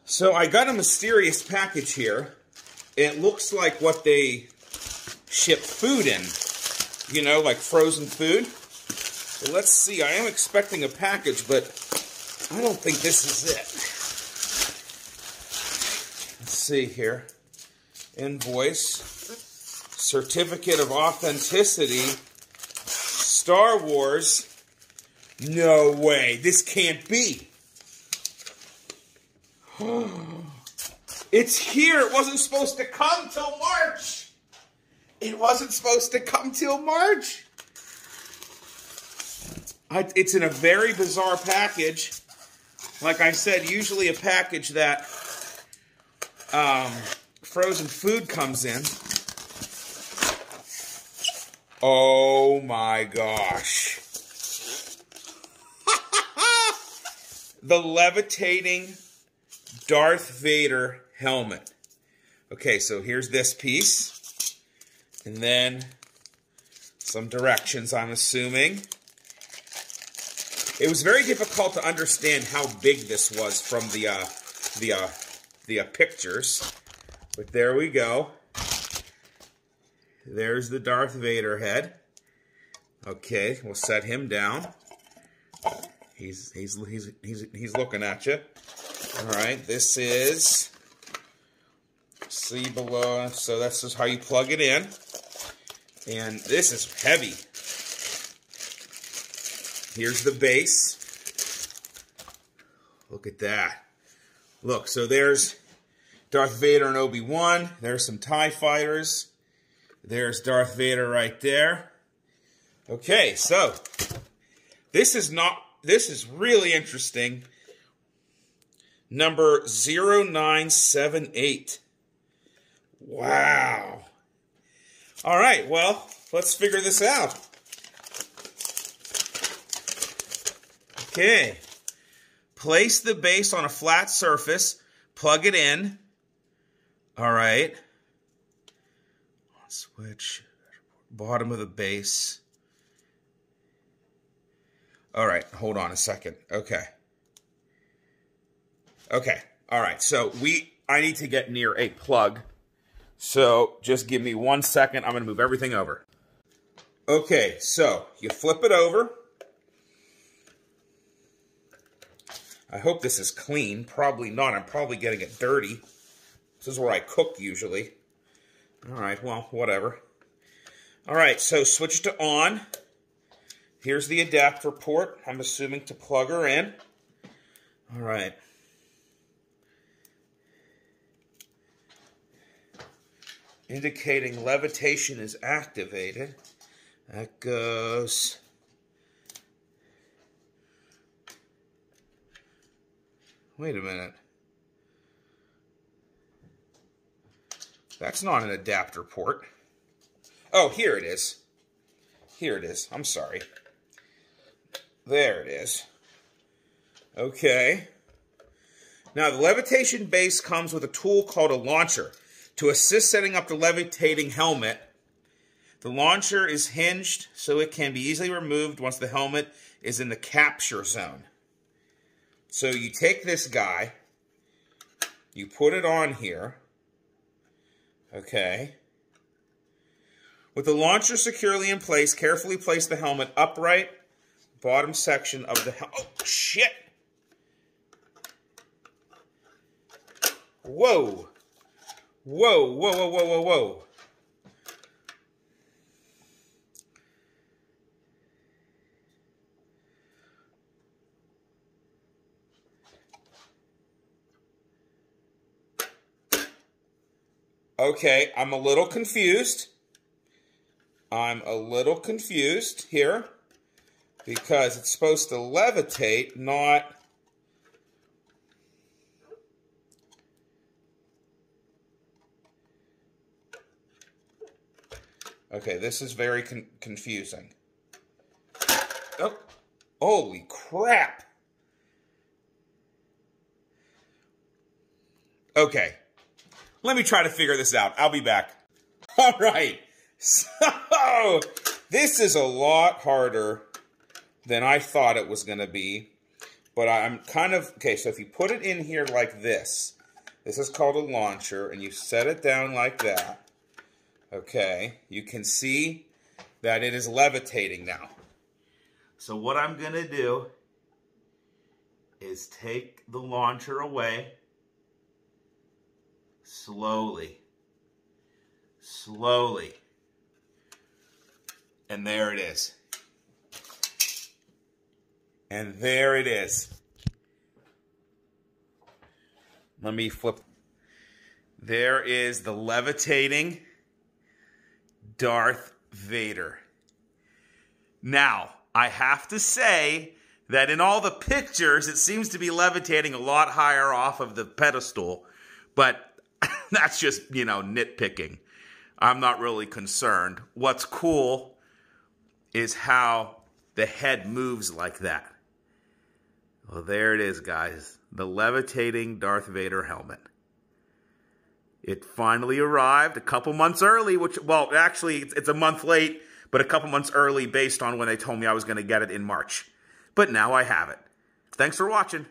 So I got a mysterious package here. It looks like what they ship food in. You know, like frozen food. So let's see. I am expecting a package, but I don't think this is it. Let's see here. Invoice. Certificate of authenticity. Star Wars. No way. This can't be. It's here. It wasn't supposed to come till March. It wasn't supposed to come till March. It's in a very bizarre package. Like I said, usually a package that frozen food comes in. Oh my gosh. The Levitating Darth Vader helmet. Okay, so here's this piece. And then some directions, I'm assuming. It was very difficult to understand how big this was from the pictures. But there we go. There's the Darth Vader head. Okay, we'll set him down. He's looking at you. All right, this is, see below, so that's just how you plug it in. And this is heavy. Here's the base. Look at that. Look, so there's Darth Vader and Obi-Wan. There's some TIE fighters. There's Darth Vader right there. Okay, so this is really interesting. Number 0978. Wow. All right, well, let's figure this out. Okay. Place the base on a flat surface. Plug it in. All right. Switch. Bottom of the base. All right, hold on a second. Okay. Okay. All right. So I need to get near a plug. So just give me 1 second. I'm going to move everything over. Okay. So you flip it over. I hope this is clean. Probably not. I'm probably getting it dirty. This is where I cook usually. All right. Well, whatever. All right. So switch it to on. Here's the adapter port. I'm assuming to plug her in. All right. Indicating levitation is activated. That goes. Wait a minute. That's not an adapter port. Oh, here it is. Here it is. I'm sorry. There it is. Okay. Now, the levitation base comes with a tool called a launcher. To assist setting up the levitating helmet, the launcher is hinged so it can be easily removed once the helmet is in the capture zone. So you take this guy, you put it on here, okay. With the launcher securely in place, carefully place the helmet upright, bottom section of the helmet. Oh, shit! Whoa! Whoa, whoa, whoa, whoa, whoa, whoa. Okay, I'm a little confused. I'm a little confused here because it's supposed to levitate, not... Okay, this is very confusing. Oh, holy crap. Okay, let me try to figure this out. I'll be back. All right, so this is a lot harder than I thought it was going to be. But I'm kind of... Okay, so if you put it in here like this, This is called a launcher, and you set it down like that. Okay, you can see that it is levitating now. So what I'm going to do is take the launcher away slowly. Slowly. And there it is. And there it is. Let me flip. There is the levitating Darth Vader. Now, I have to say that in all the pictures, it seems to be levitating a lot higher off of the pedestal, but that's just, you know, nitpicking. I'm not really concerned. What's cool is how the head moves like that. Well, there it is, guys. The levitating Darth Vader helmet. It finally arrived a couple months early, which, well, actually, it's a month late, but a couple months early based on when they told me I was going to get it in March. But now I have it. Thanks for watching.